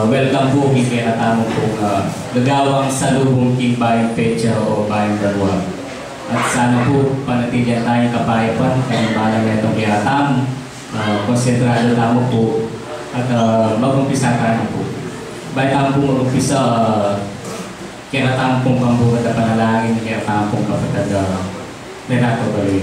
Welcome po kaya natamo po gagawang salubong king bayang pecha o bayang dalawa. At sana po panatilihan tayong kapayapan kaya malang na itong kiyatam. Konsentrado tamo po at mag-umpisa tayo po. Ba't tamo po mag-umpisa kaya natamo pong pambukat na panalangin kaya tamo pong kapatid Renato Baloy.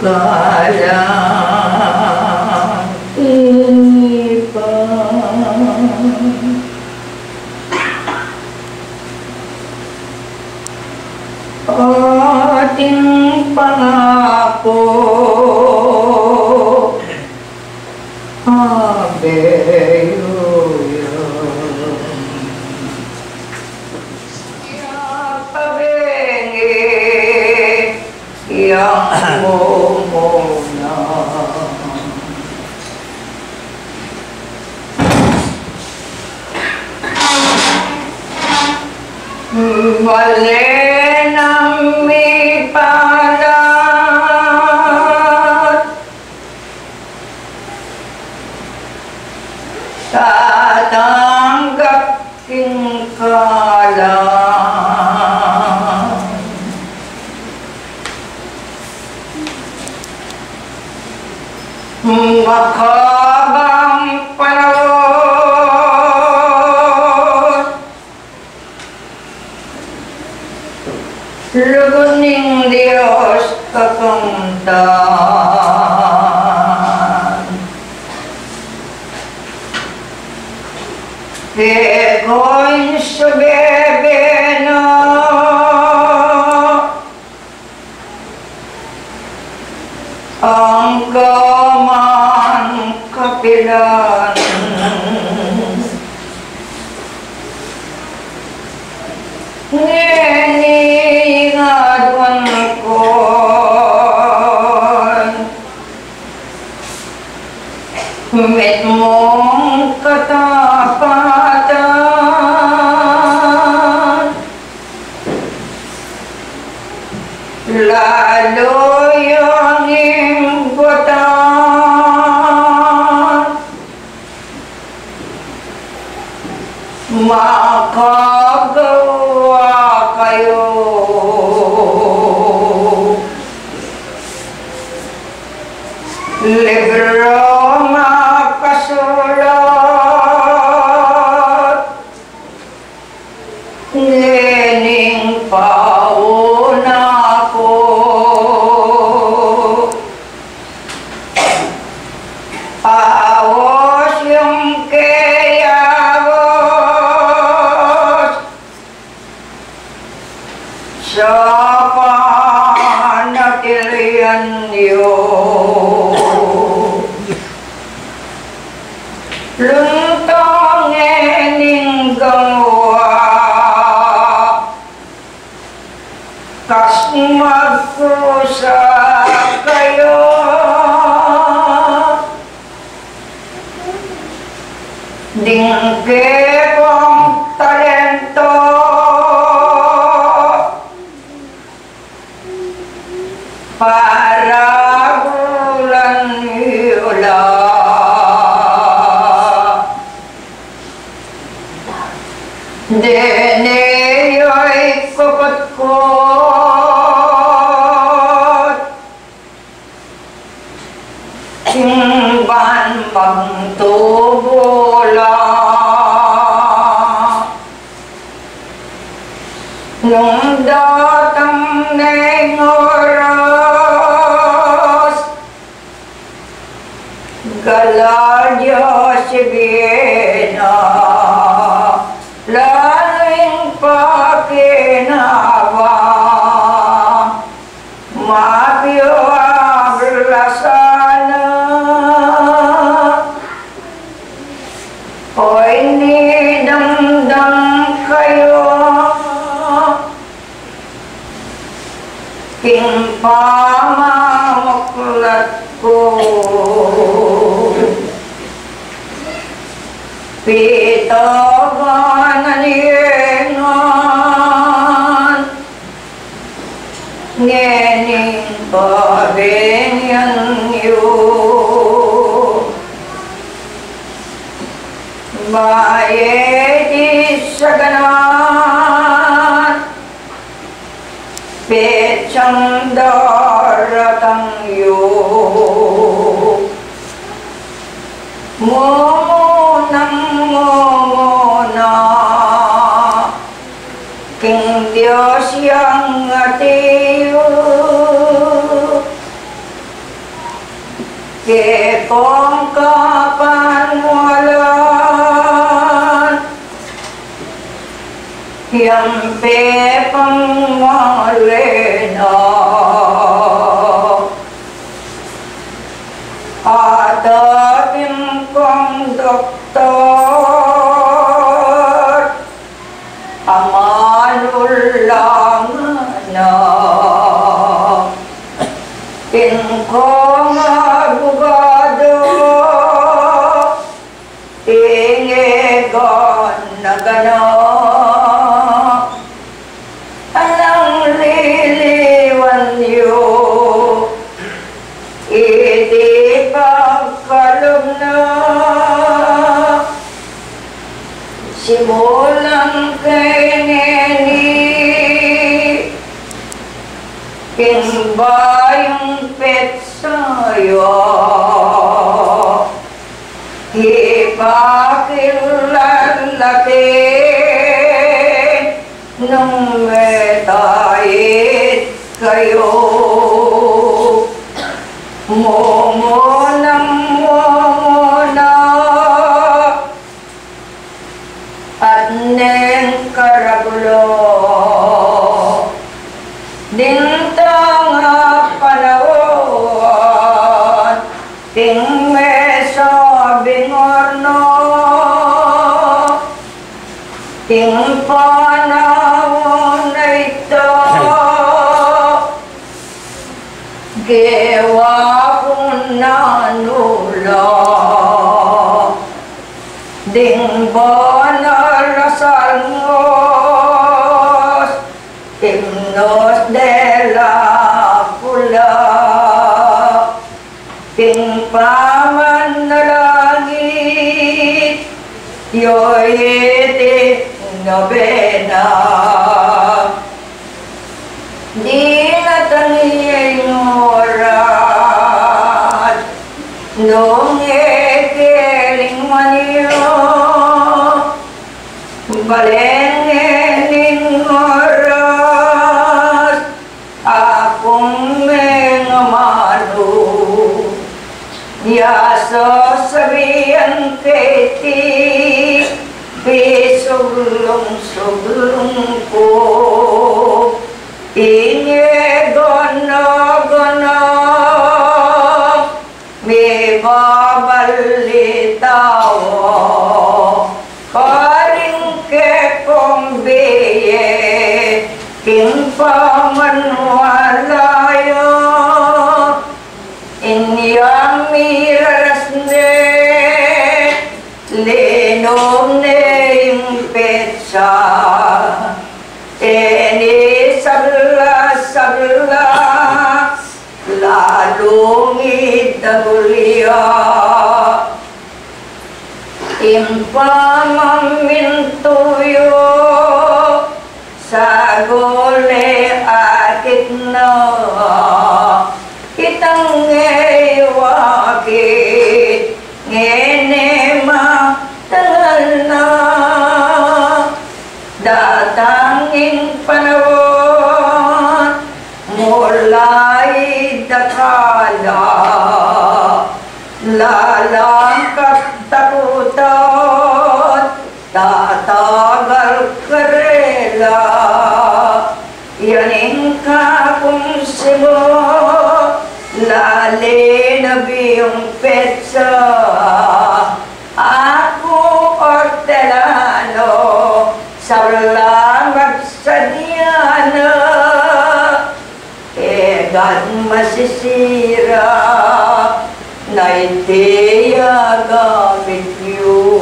Kala ating pangako. Hallelujah. Yang mo muna. Mali nang may palat, tatanggap king kalan. Makabang panahon, luguning Diyos kakamtan. Ego'y subebe na ang kaman kapilan. Ngingaduan ko met mong katapatan, lalo yung imbutan, makagawa kayo. Libro makasulat, nining pauna ko. Awas yung kayawos sa panatilian niyo. Luntang ening gawa, kas magkusa kayo. Dingke kong talento, para bulan yula. Dene yo'y kupot-kot, timban magtubola. Nung datang ng oras, galadya si Bina, laling pakinawa, mabiyo ablasana. Hoy nidamdam kayo, king pamamuklat ko. Pitawanan yengan, ngening pabengyan yu. Mayedi saganan, pecang daratang yu. Momona king Diyos yang atiyo, ke kong kapan wala yang pepang malena adatin kong doktor amanulangan na kong abogado ingegon na gano'n anang liliwan niyo hindi pagkalog na simulang kay Neni Kimbayang pet sa'yo ipakilalakin nung metahit kayo momonang momona at neng karagulo dintang panahon ting mesa bingorno ting panahon na ito gewa kong nanula ding banarasal ngos himnos de la pula ting paman na langit yoyete nobena di na tangiyay ngorat nung ekeling maniyo balengening oras akong mengamano yaso sabihan keti bisuglong-suglong ko inye gono-gono may babalitaw karing ke kong beye king pamanwalayo inyang mirarasne lenom ne yung petsa eni sabla lalong itagulya impamamintuyo sa gole akit na kitang ngewakit ngenema tangal na datangin panahon mulai dakala lalangkap takutot tatagal karela yaning kakong sibo lali na biyong petsa ako ortelano salamat sa diyana egan masisira na ideya gamit niyo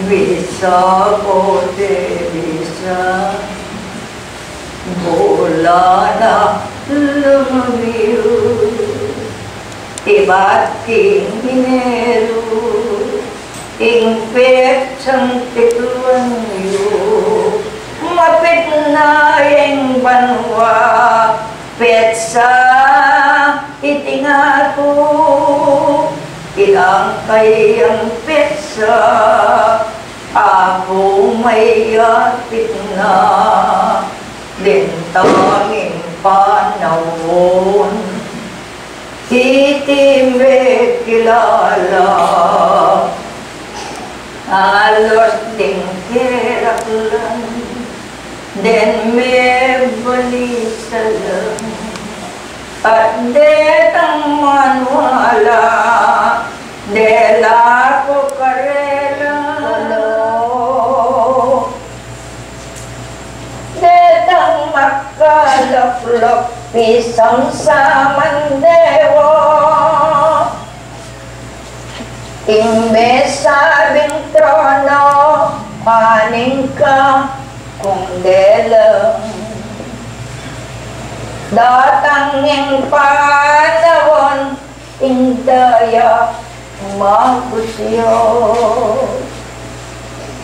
bisa ko de bisa bola na lumiyo iba't king minero ing petsang tikluan niyo mapit na yung banwa petsa itinga ko ilang kayang petsa ako may atid na lintanging panahon itimbe kilala halos ding Heraklan den me balisalam at detang manwala dela ko karela detang makalaplok pisang sa mandewo imbe sabing trono paning ka kung delang datang ng panahon indaya magusyo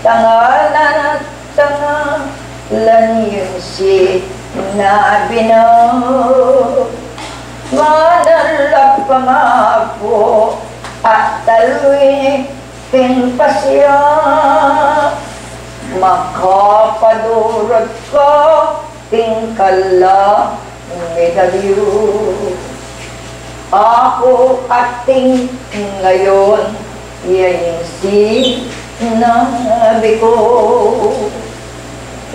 tangalan at tangalan yung sinabi na manalap pa nga po at taluin king pasya makapadurot ko ting kala medalyo ako ating ngayon yayin sinabi ko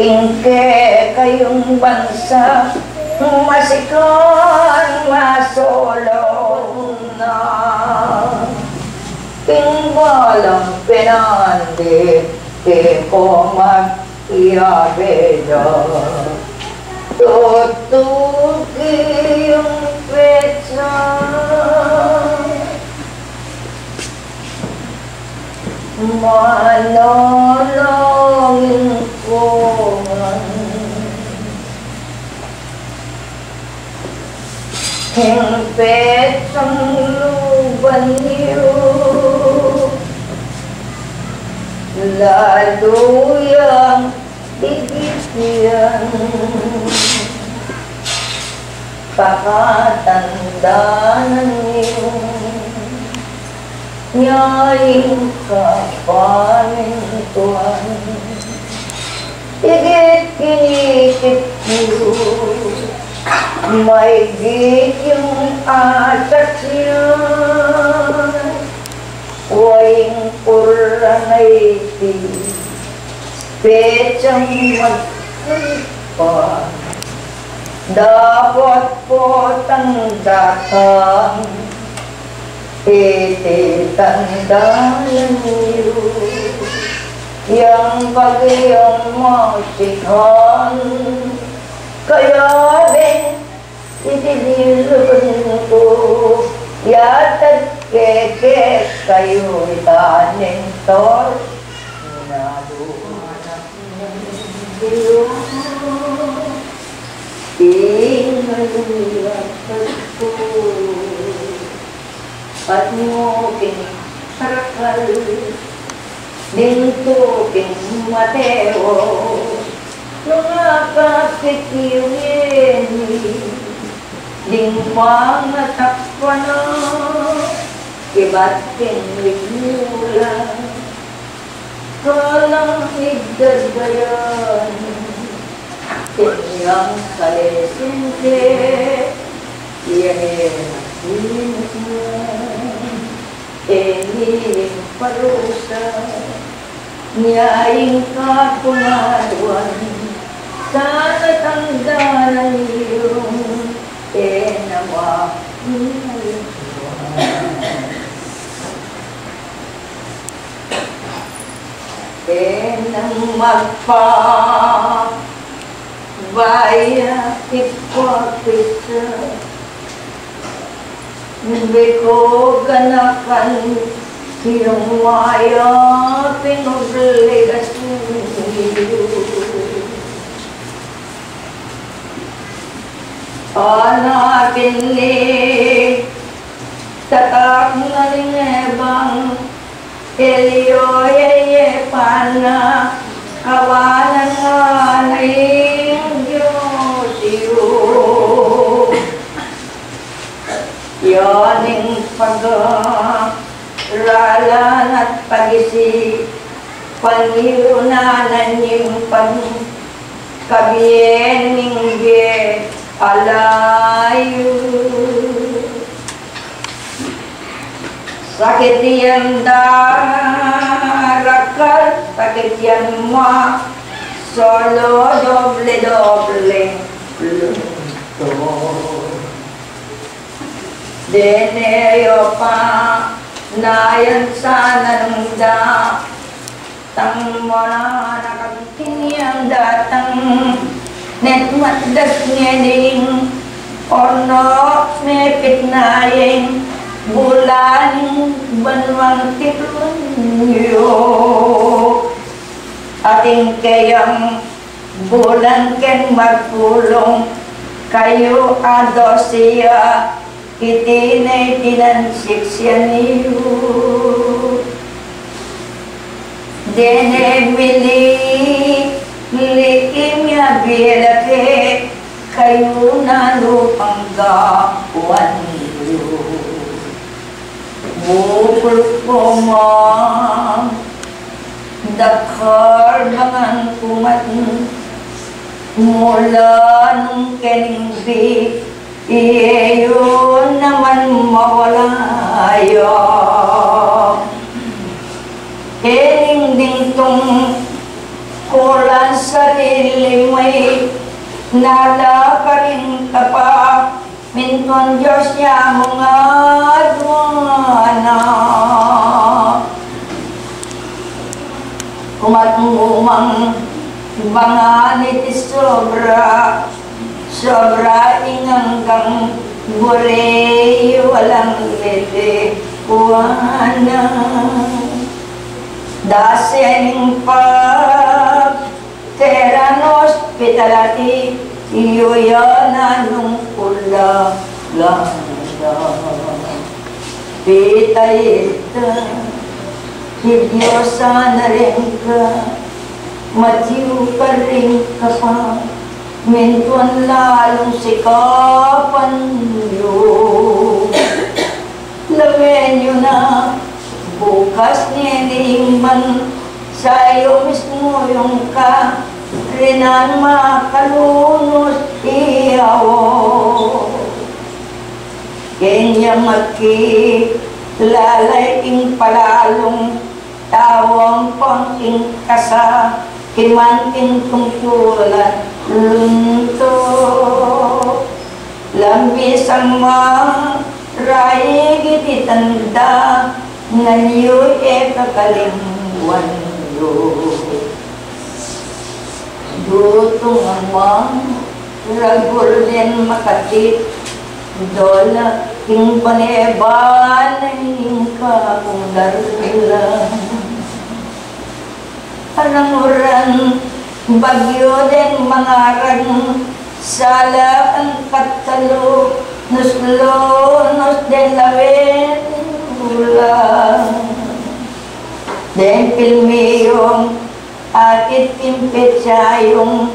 ingke kayong bansa masikan masolong na tinggalang pinandi di ko mag-iabeda tutugi yung petsa manolongin ko yung petsang luban niyo lalo yang bibigyan pakatandaan niyo nyaing kapamintuan higit kinikip niyo may git yung asaksyan waing puranay ti petsang magpa dapat po tanggatang tandaan niyo yang bagayang masikhan kaya din itinilun ko yatag keke kayo itanin tor nalumanak ng Diyos ingalulatag ko at mo kinarakal dito king Mateo nung nakakikiyunin ding mga takwa na iba't pinigmula kalang igdagayan kanyang kalesente iyanin eniling parusa niyaing kapungaduan sana tanggalan niyong enawa enang magpa baya ipapisa hindi ko ganakan siyang maya pinubligas niyo anakin ni tatak nalingebang Elio yeye pana kawanan nganing Diyos iyo yaning pag-aralan at pag-isip paniunanan yung pagkabiening alayo sakit yang darat nakal pagkitiyan mo solo doble pluto deneyo pa nayan sana nung tang mo na nakagtiniyang datang net matdas ngeding ono mepit nayeng bulan banwang tiplunyo ating kayang bulan ken magpulong kayo adosya itinay tinansiksyan niyo dene mili likim ya bilake kayo na lupang gawan niyo bukul po mo dakar bangan kumat mula nung keningbi iyon naman mawalayo hening dingtong kulan sarili mo'y nalakarin ka pa minton Diyos niya mga duwana kumatungumang banganit sobra inganggang bure walang lele kuwana dasening pag teranos pitalati iyoyana nung pula landa pitayita hidyosa na rin ka matiw ka rin ka pa mintuan lalong sikapan niyo lawen nyo na bukas niling man sa'yo mismo yung ka rinan makalunos iyawo kanya lalay ing palalong tawang pangking kasa kimanting tungkulan lunto lambis ang raig ititanda nanyo kakalimuan yo dutong ang ragul din makatit dola king paneban ing kakundala alanguran bagyo din mangarag sala ang katalo nos den lawen ulang den pilmiyong akit pimpetsayong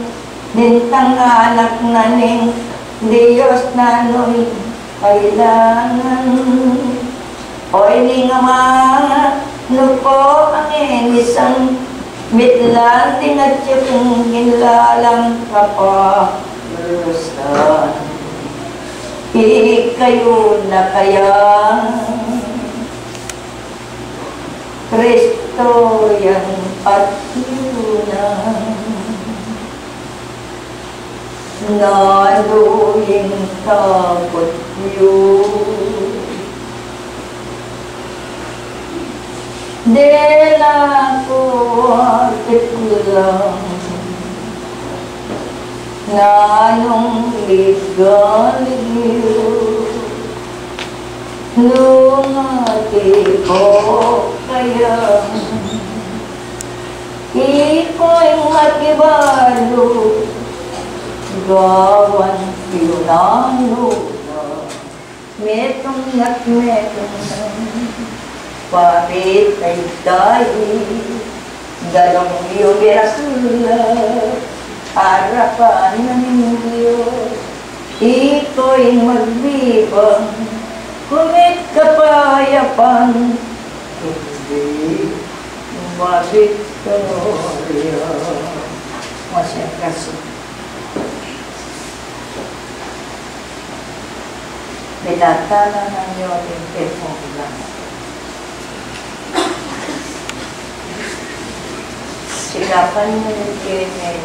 nintang anak naning Diyos na no'y kailangan oy ni nga nuko ang enisang mitlan tingat yung ginlalang kapalusan ikayo na kaya Kristo yang patunan naluing takot yun dela ko akit lang nanong ligaligyo lumati ko kaya iko'y makibalo gawan pinano metong at metong pamit ay tayo galong iyong birasula harapan ng Diyos iko'y magbibang kumit kapayapan hindi mabiktorya masya kaso binatala ng iyong temong lang silapan mo ng Kennel,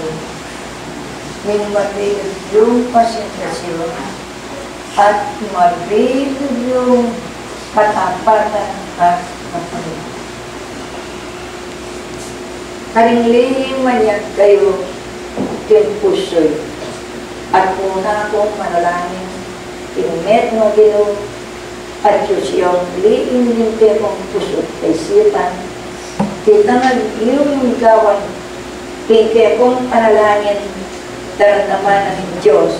may mabilog yung pasentasyon at mabilog yung katapatan at kapatid. Karingling manyak kayo kin pusoy at muna akong manalangin inumet mo Ginoo at Diyos liing linte mong pusot kay sitan kita nag-iyong gawan kaya kong panalangin daramdaman ng Diyos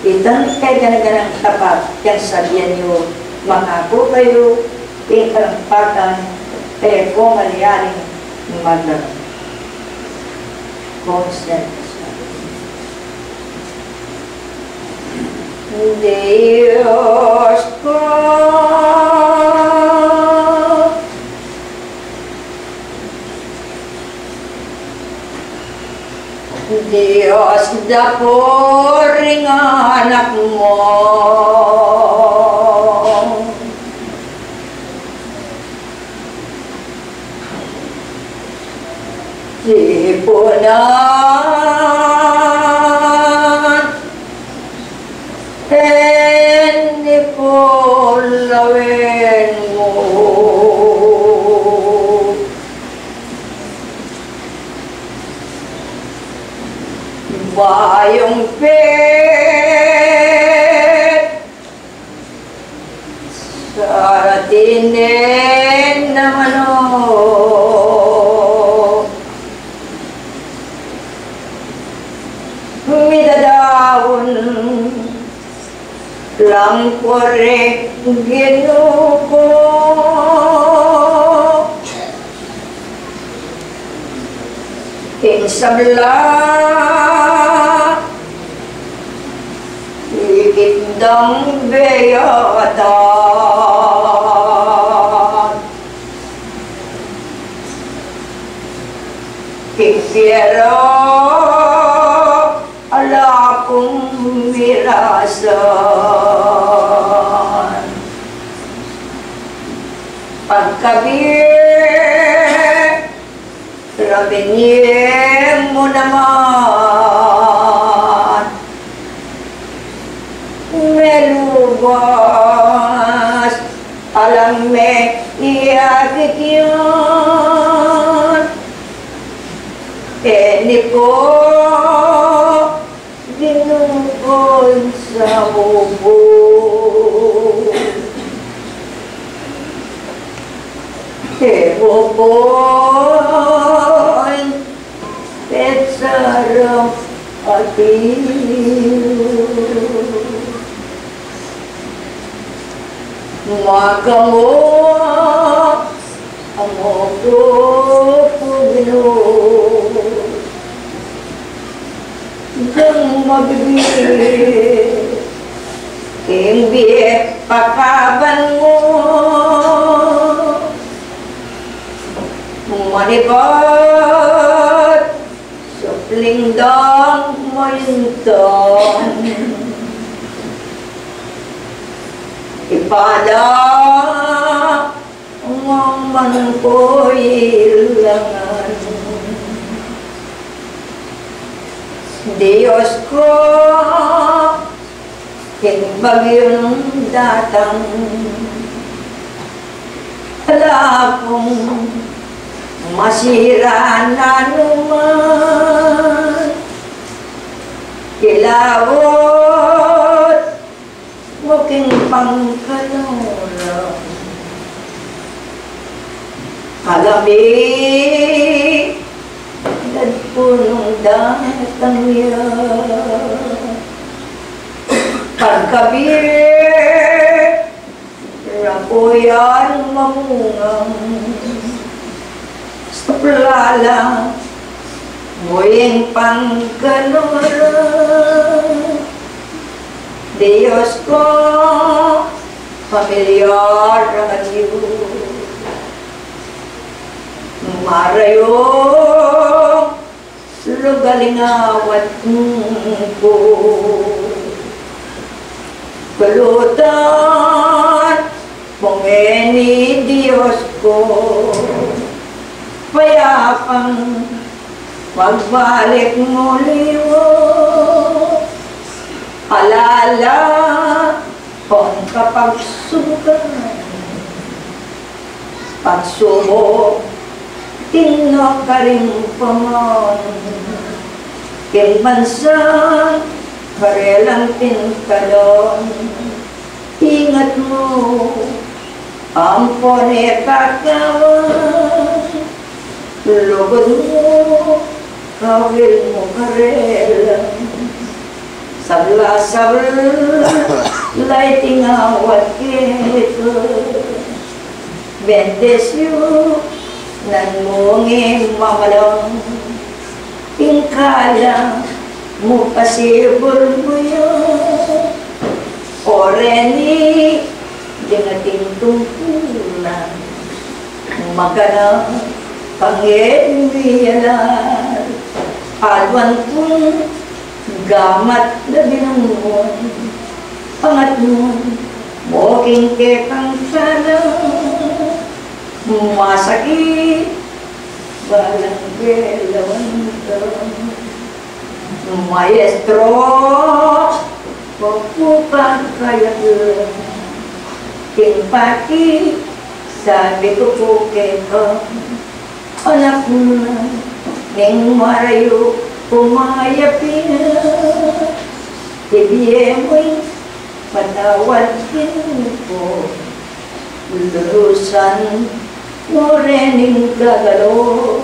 kita kay ganaganang tapat yan sabihan niyo mangako kayo kay karampatan kaya kong aliyaring Mother, constant. Diyos ko, Diyos daporing anak mo. Sipunan Nipolawin mo bayong pet sa tinin naman midadawon lang korek Ginoo ko insabla ikitdang beyatan kikira ala kong mirasan pagkabir rabingin mo naman melubas alam me iagit yan enipo dinukon sa bubo ebopon petsarang atiyo magamo amogo pugno Dang magbibig Kimbi pakaban mo Manibat Supling dang mayintang Ipada Ngaman ko ilangan Diyos ko, bagyong datang, wala akong masira na naman. Kilawot, muking pangkalora. Kalamig, punong datang yan pagkabir rapuyan mamungang saplala muyeng pangkanora Diyos ko pamilyar niyo marayo lugalingawat ko kalutan pangeni Diyos ko payapang magbalik muli mo. Alala kung kapagsukan, pagsubok, tinok ka rin pamon. Kinmansan, karelang pintalon. Ingat mo, ang pone kakawan. Lugod mo, kawil mo karelang. Sabla-sabla, lighting awat kito. Bendesyo, nanmunging mamalong. Tingkala mo pasibol mo yun. Oreni, dingating tungkulan. Magana, pangyayalan. Alwan kong gamat na binungon. Pangat mo, moking kekang salang. Masakit, balang gelawan ka. Maestro, pagpupang kaya ka. Tingpati, sabi ko po keka. Anak mo na, ning marayo, pumayapin. Tibiye mo'y patawad din po. Lulusan mo rening gagalo.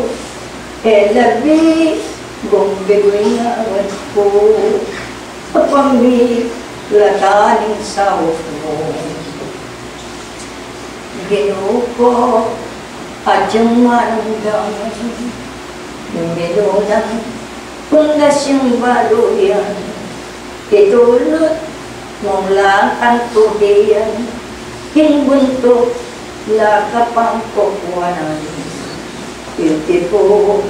Elabi, gumbigoy nga awad po. Kapamit, lataning sawot mo. Ginuko, at yung mananggang. Minunang, pundasyong baluyan. Itulot, mong lang ang tubiyan. Hinbuntok, lakapang kukuwanan. Hindi po,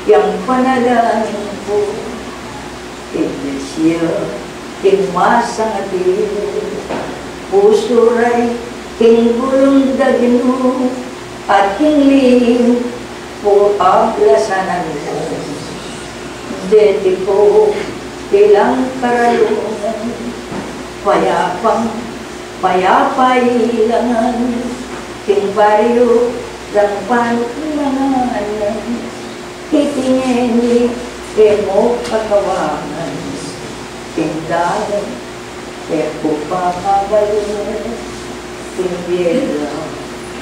yung panalangin po. Iglesia, tingmasang atin. Pusuray, hinggulong dagino. At hinglihim po ang lasanan mo. Deti po, ilang karalungan. Payapang, payapailangan. Tingbaryo, lang panuklangan. Itingeni, emo pakawangan. Tingdalan, epo pakabalungan. Tingyela,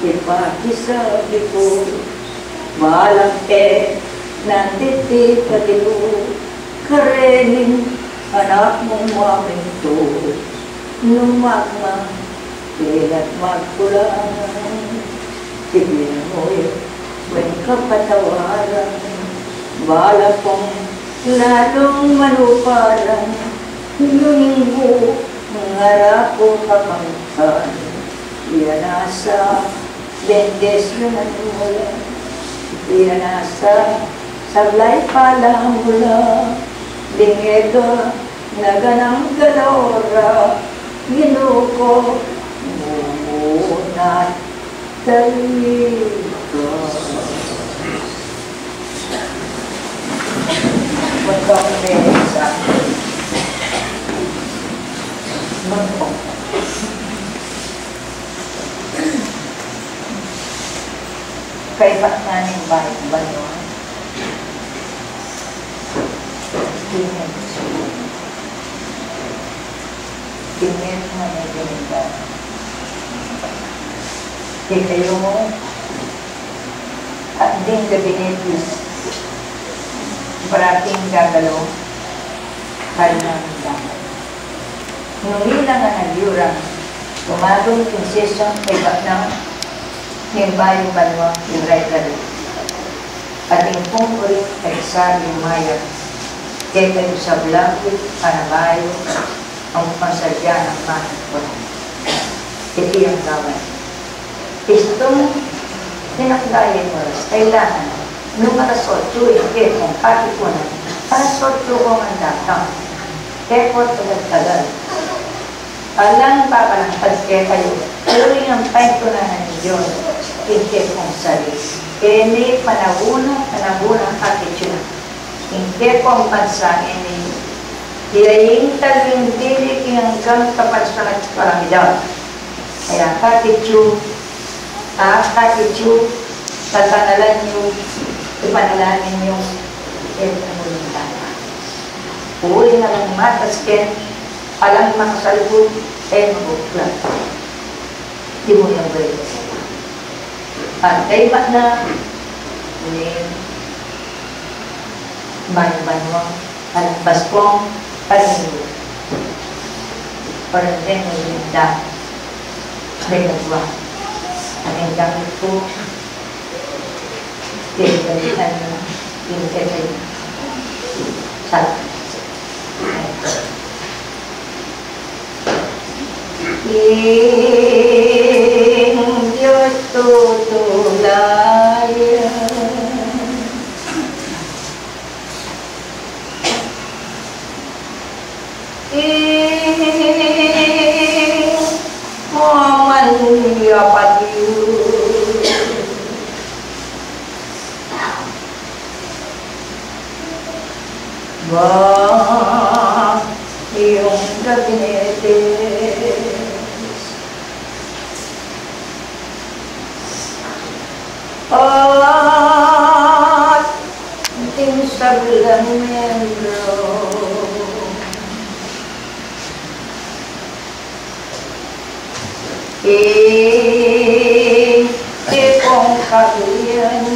ipakisabi ko. Malang nanditi katilu. Karenin, anak mong maminto. Numagmang, ilat magkulangan. Tignan mo'y buwan kapatawaran. Bala kong lalong maluparan. Lunggo, ngarap ko kapangkan. Iyan nasa bendes na mula. Iyan nasa sablay pala mula. Dingedo, naganang galora. Ginuko, mumunat talika. Magkang mesa. Magkang. Kay Batmaning Baik Banon. Tingin. Tingin na may tingin. Di kayo mo at din gabinetis parating gagalo kalinang dapat. Nung nga nagyurang tumadong konsesyon kay Batnang Himbayong Banwa yung right na rin. At yung pungkurin kay Sari Maya kaya kayo sa Blangkit, Panabayo ang pasadya ng mahal ko. Ito yung gawin. Itong tinakdayan mo, kailangan nung alas 8, hindi kung pati ko na, alas 8 ko ang datang. Kaya po tagal-tagal. Alang papalang pagkaya kayo, pero yung ang paito na ng Diyos, hindi kong salis. Kini panabuna attitude. Hindi po ang pansangin ni Diaying talwing dili hanggang kapansangat palamidang. Kaya attitude, tatanalan niyo, ipanalangin niyo, ipanalangin tayo. Uwi na lang mataskin, alang makasalbog, mabuklan. Di mo yung gawin sa iyo. Pantay ba na, banyo-banyo, alang paspong, paninyo. Parang din mo yung dami. May nagwa. Ang gamit ko, pinagalitan mo, pinagalitan mo. Salamat. Diyos tutulayan. Mamanya padiyo. Iyong gabinete. At ating sablang membro. Ikong kabiyan.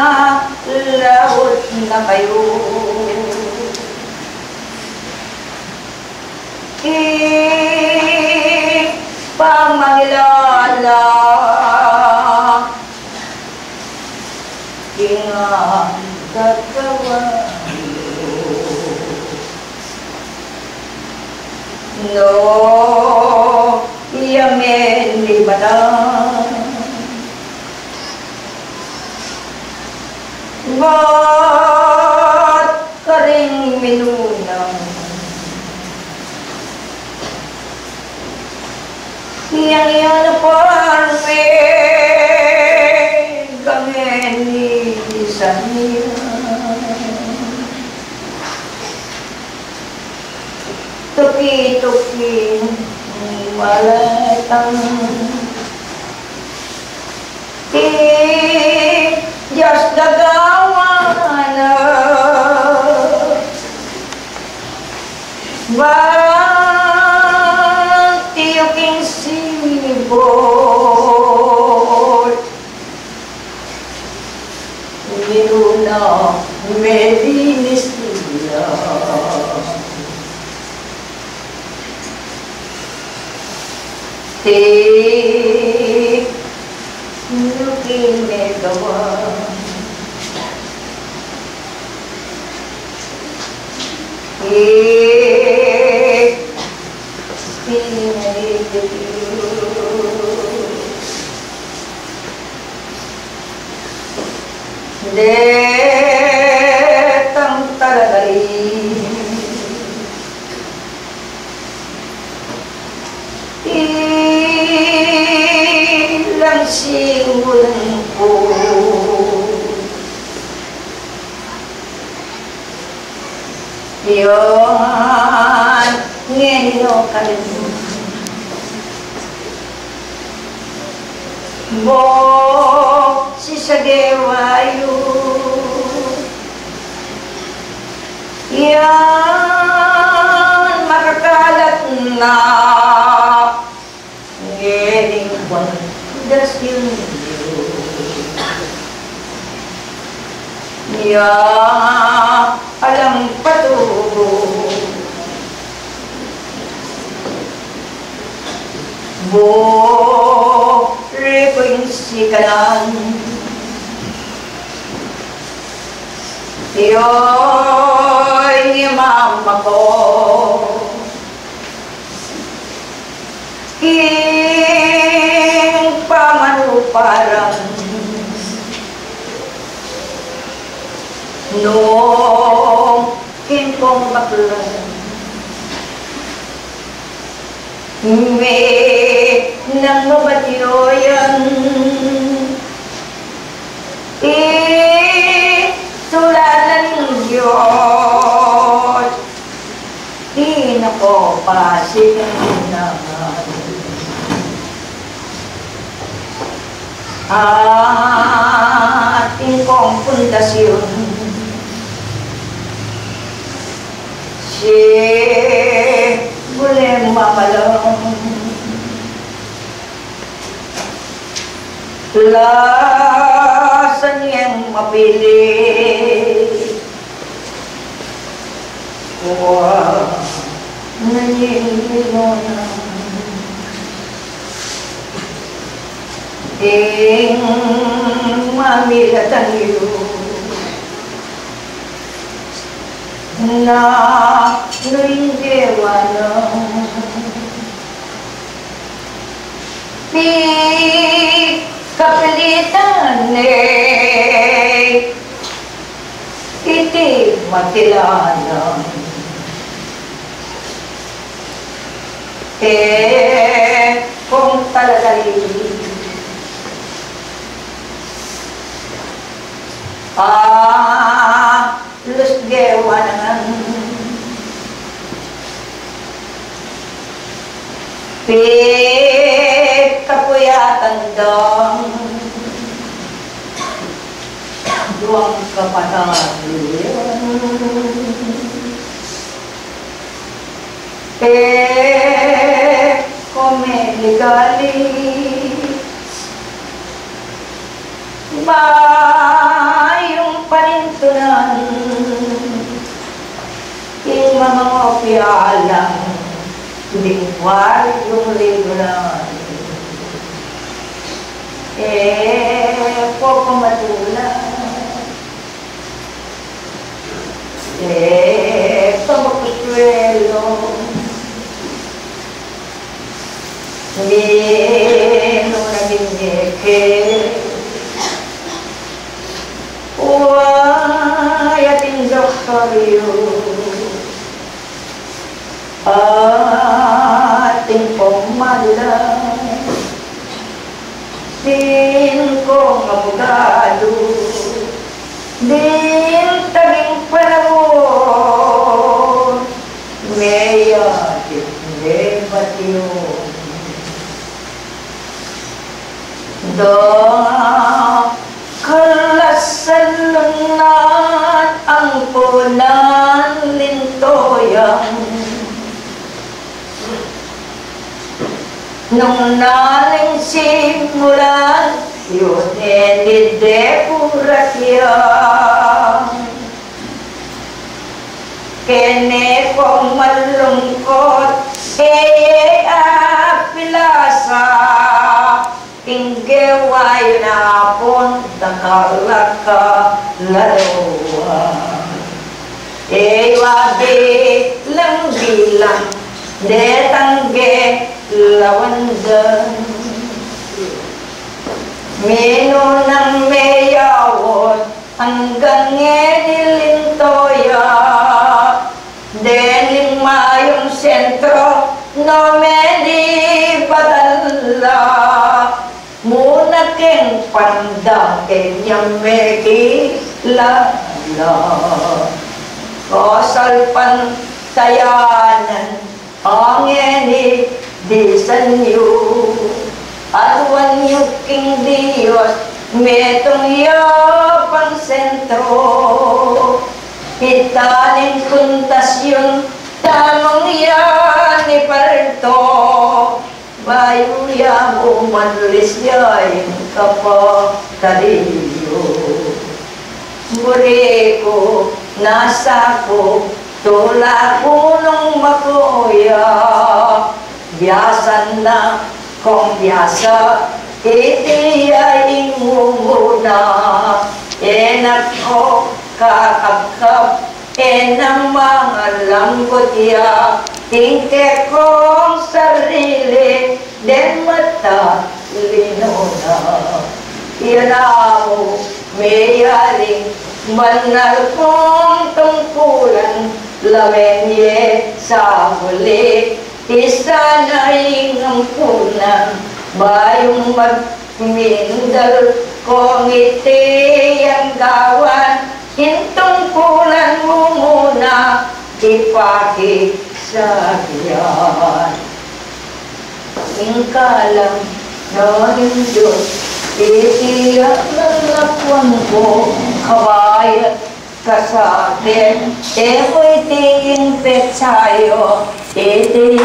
Malawot na kayo. Pamangilala ingat gagawa no yamen libadan ba't ka rin minunang yang parme gameni sania tuki malatang just dagawana tiyuking sibot miruna medinis nila tiyuking megawa Detang talagay ilang simulan ko yon ngenyo kalimu bo si sagewayo yan makakalat na ngeling wandas yun yan alam patubo bo frequency ka lang yo'y mama ko king pamanuparan nung king kong baklan May nang mabatyoyan tulanan ng Diyos di nakopasig naman ating kong pundasyon si boleh mamalang lasan yang mapili wah nanyilingon ing mamilatan iyo na nuindewanang di kapilitan iti matilanan kung talagay lusgewanan kapuyatan dong duwang kapatayan komeligali bayong panintunan yung mga pialang lingwar yung regular poco matulang pamakusuelo no nagingeke ating doktoryo ating pamalang din kong abogado din taging panahon may atit may batyon kalasan lunat ang punan lintoyan nung naling simulan yun depurasyon kene kong malungkot apilasa inggewa yun apon takalaka larawa wabi lang bilang detangge lawandan mino ng mayawon hanggang ngenilintoya deling mayong sentro no medi padala muna keng pandang kenyang meki lala kosalpan tayanan angeni di sanyo atuan yuking Diyos metong yapang sentro itanin kuntasyon tamang yan iparto bayu yang umanulis yain kapatariyo mureko nasa ko tula punong makuya biyasan na kung biyasa itiyain mo muna enak ko kakapkap enang mga lambot ya tingke kong sarili den mata linona yan ako mayaring banal kong tungkulan lamenye sa huli isana'y ngampunan, bayong magmindal kong iti ang gawan, hintungkulan mo muna, ipakisagyan. Ingkalang noon Diyos, itiyak ng lakwang ko, kabayat ka sa akin, eko'y tingin petsayo, iti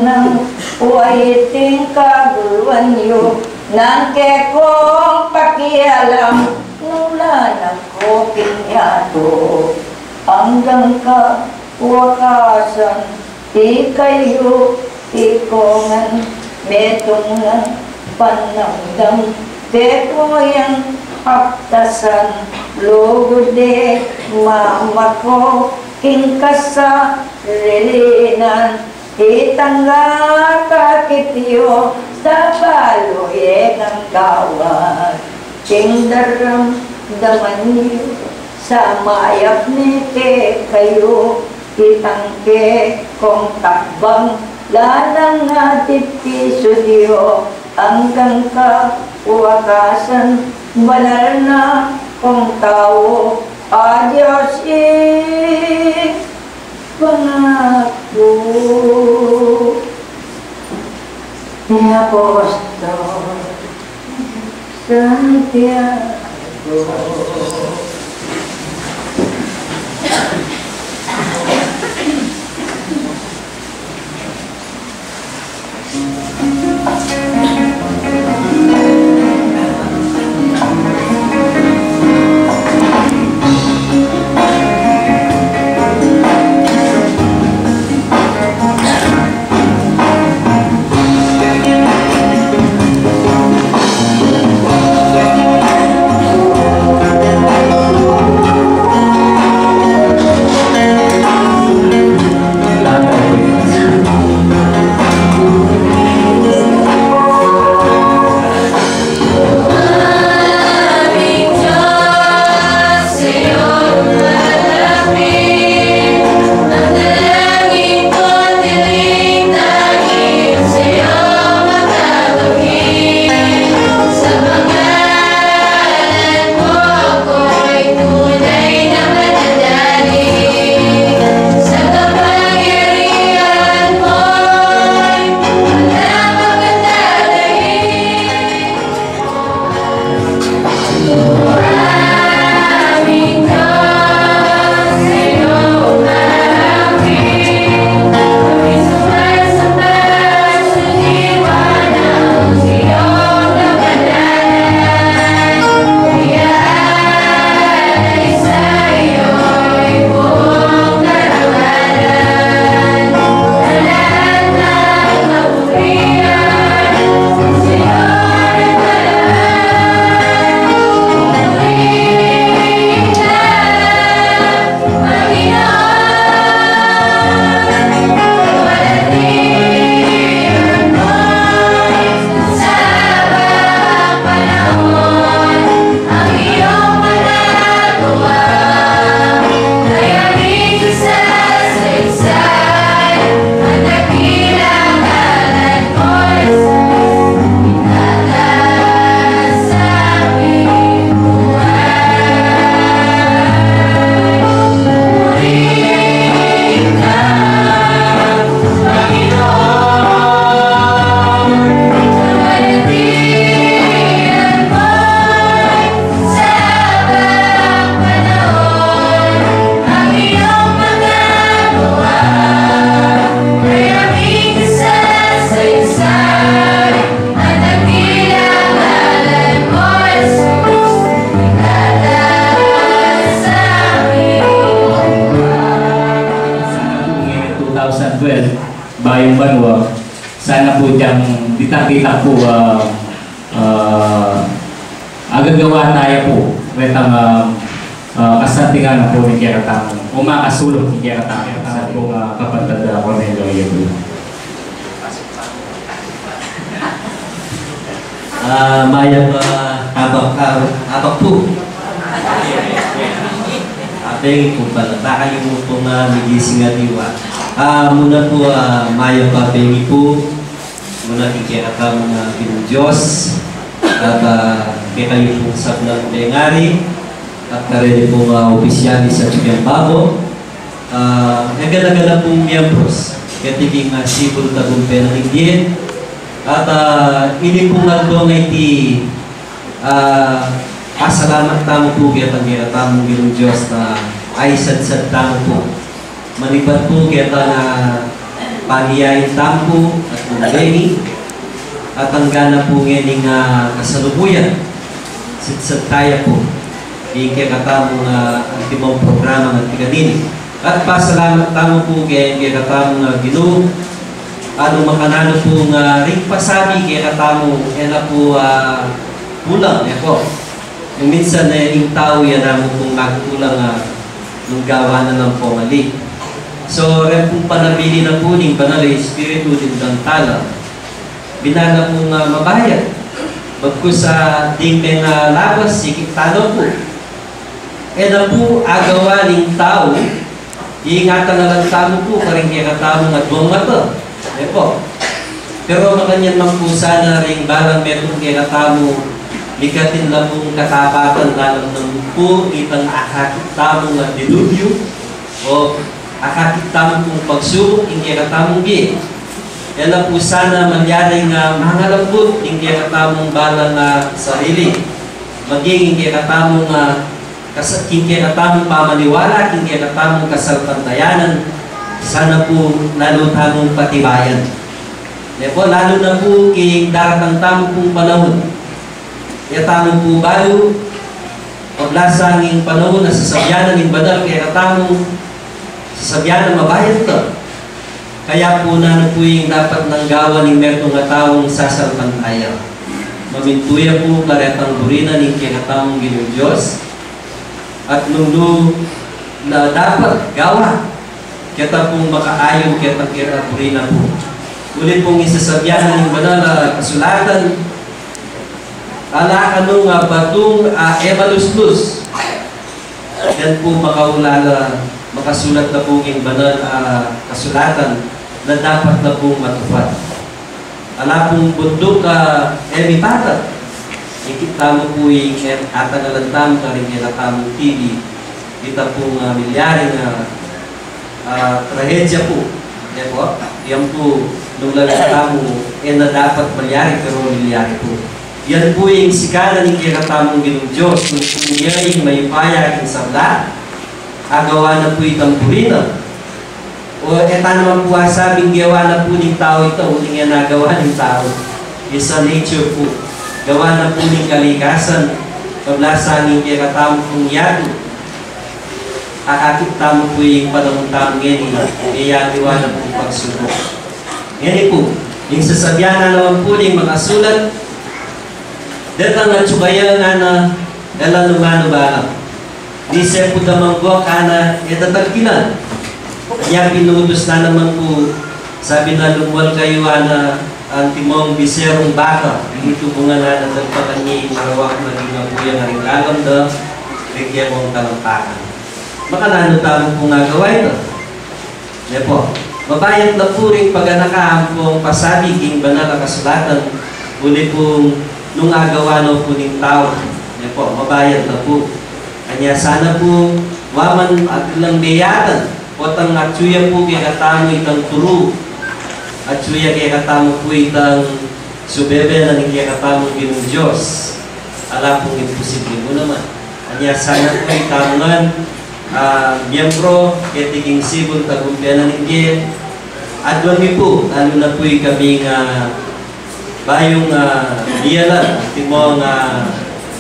nang uwayiting kaguluan nyo, nang kekong pakialam, nula na ko pinyato, hanggang ka wakasan, di kayo ikongan, metungan, panamdam, teko yang haptasan, lugod de mama ko, ingkasa relinan, itangga kakitiyo, sa baloy ng gawan, tingdaram daman niyo, sa mayap ni kayo, itangke kong takbang, lanang atipiso diyo, hanggang ka wakasan, banal na kong tao, adios pangako ni Apostol Santiago. Bayong Banwa, sana po diyang ditang-kita po agagawa tayo po retang kasatingan na po ni Keratang umakasulong ni Keratang sa pong kapatid Cornelio Ayulo. Mayang abak po. Ating kung pala, baka yung pong migising at iwa. Muna po, Maya pa, baby po. Muna kikirata mga Pinong Diyos. At kaya kayo pong sablang tengari. At karili pong opisyalis sa Chukyan Babo. Nagana-gana pong miyembros. Kaya tiging sibol tagumpay ng higit. At ini pong nagdo nga iti pasalamat tamo po kaya tangira tamong Ginong Diyos na ay sad-sad tamo po. Maliban po kaya na paniyayin tamo at mungeni at ang gana po ngayon kasalubuyan. Sad-sad tayo po. Kaya katamong antimong programa ng tigadini. At pasalamat tamo po kaya katamong Ginoo. Ano makanano po ring pasabi kaya katamo na po kulang po. Yung minsan yung tao yan naman kung magkulang nung gawa na lang po mali. So rin pong panabili na po ng banal espiritu din ng tala. Binala pong mabayad. Bagkus sa ding mga labas, sikip talo po. Na po agawa ng tao, iingatan na lang tamo po, karing kaya katamo at buong mata. Po. Pero makanyan man po sana rin barang meron kaya katamo, likatin lang pong katapatan lalang ng po, itang akakit tamong at dilubyo, o akakit tamong pong pagsubok, hindi katamong gi. Yan lang po sana mangyari nga mga lambot, hindi katamong balang sarili. Maging hindi katamong pamaniwala, hindi katamong kasalpantayanan, sana po lalo tamong patibayan. Po, lalo na po kay daratang tamong pong panahon. Kaya tamong po balo, paglasang yung panahon na sasabyanan ng badal, kaya tamong sasabyanan mabayad to. Kaya po na po yung dapat nang gawa ng mertong taong sasalpantaya. Mamintuya po karetang burina ng kaya tamong Ginong Diyos. At nung na dapat gawa, kaya pong makaayon kaya kira burina po. Ulit pong isasabyanan ng banal na kasulatan, ano nga batong ebaluslus. Yan po makaulala, makasulat na po yung banal kasulatan na dapat na pong matupad. Ala pong bundok emipatat. Ikita mo po yung atagalantam ka rin kinatamong TV. Kita pong milyari na trahedya po. Yan po, nung lalata mo, na dapat malyari pero milyari po. Yan po yung sikala ng kinatamong Ginong Diyos. Kung niya yung may paya ang sabla, agawa na po itang burina. O naman po sabing gawa na po ng tao ito, uling yan nagawa ng tao. Isa nature po. Gawa na po ng kalikasan, pablasan ng kinatamong pong yato. Akakit tamo po yung panahon tamong yan, iyatiwa na po pagsubok. Yan po, yung sasabyanan naman po yung mga sulat, datang na tsukaya nga na dalang lumano ba? Di siya po damang buwak na itatagkilan. Kaya pinutos na naman po, sabi na lumwal kayo na ang timong biserong baka. Ito po nga na nagpakan niya yung marawak na ginabuya na rin lalamda, bigyan mong talampakan. Makanano tamo po nga gawa ito. Yan po. Mabayad na po rin pag nakaampong pasabi king banal na kasulatan, uli pong nung agawa na po ng tao. Yan po, mabayad na po. Kanya sana po, waman at ilang biyatan, potang atsuya po kaya katamo itang turu. Atsuya kaya katamo po itang subebe na kaya katamo Ginong Diyos. Ala pong imposible mo naman. Kanya sana po itamungan, miyembro, kaya tiging sibol tagumpyan na ninggit. At doon po, lalo na po kaming bayong diyalan, timong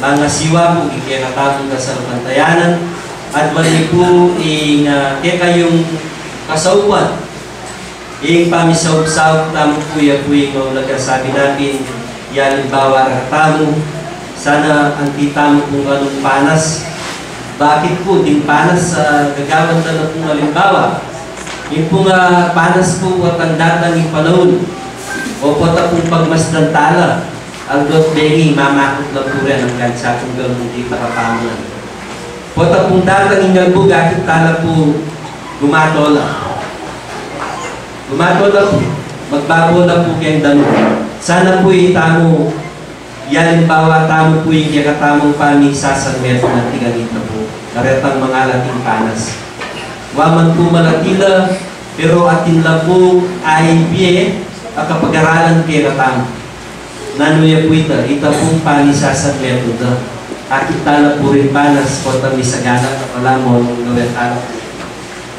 mga siwa po, kaya katapong kasalpantayanan. At doon po, kaya kayong kasaupan, yung pamisawag-sawag tamo po, yan po yung nagkasabi natin, yan bawa tamo, sana ang titamo kung anong panas. Bakit po, din panas sa gagawan na ng pong halimbawa? Yung pong panas po at ang datang yung panahon o pota pong pagmasdan tala ang dot bengi, mamakot na po rin ang gansa kung gano'n hindi pakapamulan. Pota pong datang yung galbo, gakit tala po gumatola. Gumato na po. Magbago na po kayong dano. Sana po itamo, yan bawa tamo po yung kakatamong pamisasan meto ng tiganit na po. Karetang mga lating panas. Waman po malatila, pero atin na po ay biye, ang kapag-aralan kay katamo. Nanuya po ito pong pamisasan meto na. Akit tala po rin panas, kota misagana, wala mo gawin tala.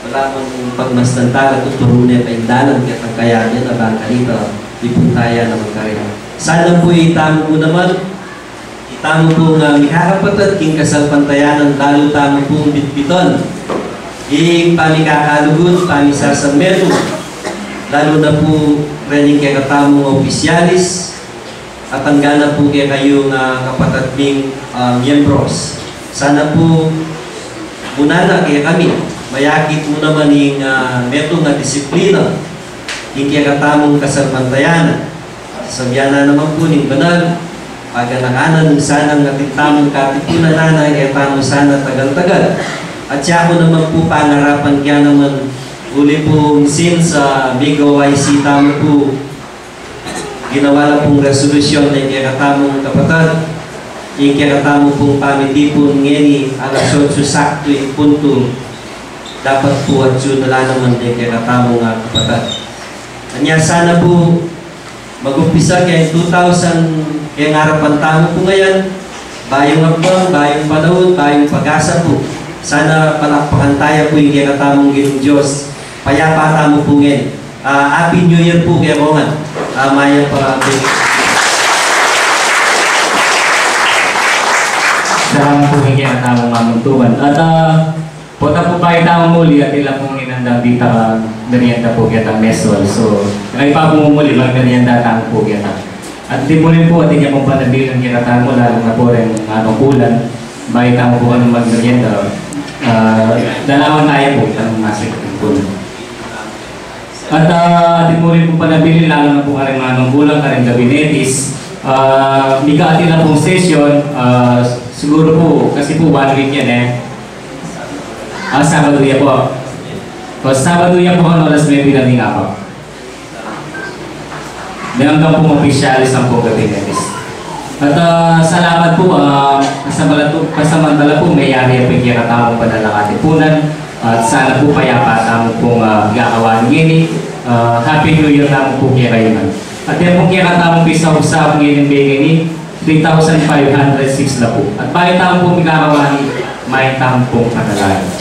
Wala mong pagmastantala, tuturunin pa yung dalan, kaya niya na bangka dito, ipuntaya na magkarina. Sana po itamo po naman, itamo po nga mikakapatid, king kasalpantayanan, lalo tamo po bitbiton. Ing pamikakalugon, pamisasameto, lalo na po rin kaya katamong opisyalis, at hanggang po kaya kayong kapatid ming miyembros. Sana po muna na kaya kami, mayakit mo naman yung meto nga disiplina, yung kaya katamong kasalpantayanan. Sabihan na naman po ng banal, pagkanakanan ng sanang natitamong katipunan na kaya tamo sana tagal-tagal. At siya ko naman po pangarapan kaya naman uli pong since BGOYC tamo po ginawa na pong resolusyon na kaya katamong kapatid, yung kaya katamong pong pamitipon ngeni alas 8 sakto yung punto dapat po at yun nala naman din kaya katamong kapatid. Kanya sana po mag-umpisa kaya 2000 kaya ngarapan tamo po ngayon, bayong akbang, bayong panahon, bayong pag-asa po. Sana palakpakan tayo po yung kaya katamong ginong Diyos. Payapa tamo po ngayon. Happy New Year po kaya Roman. Maya para Salamat po yung kaya katamong mamuntuan. At punta po kayo tamang muli at ilang pong inandang dito merienda po kaya mesol. So, kayo pa po muli mag-merienda tamo po kaya. At di mo rin po at hindi mong panabilang kinatamo lalo na po rin kulan. Bakit tamo po ka ng mag-merienda. Dalawan tayo po itang masik ng kulan. At di mo rin po panabili lalo na po ka rin kulang ka rin gabinetis. Hindi ka atin na pong session. Siguro po, kasi po 1 week yan eh. Sabado yan po. Sabado yan po ano alas 9 na nga po. Hanggang po mag-officialis ang po gabinetis. At salamat po, kasamantala po may yari po yung kinatawang padalang atipunan. At sana po payapa tamo pong gakawan ngini. Happy New Year tamo po kaya kayo. At yan pong kinatawang pisa-usap ngini ni 3,506 na po. At bahay tamo pong gakawan, may tamo pong padalang.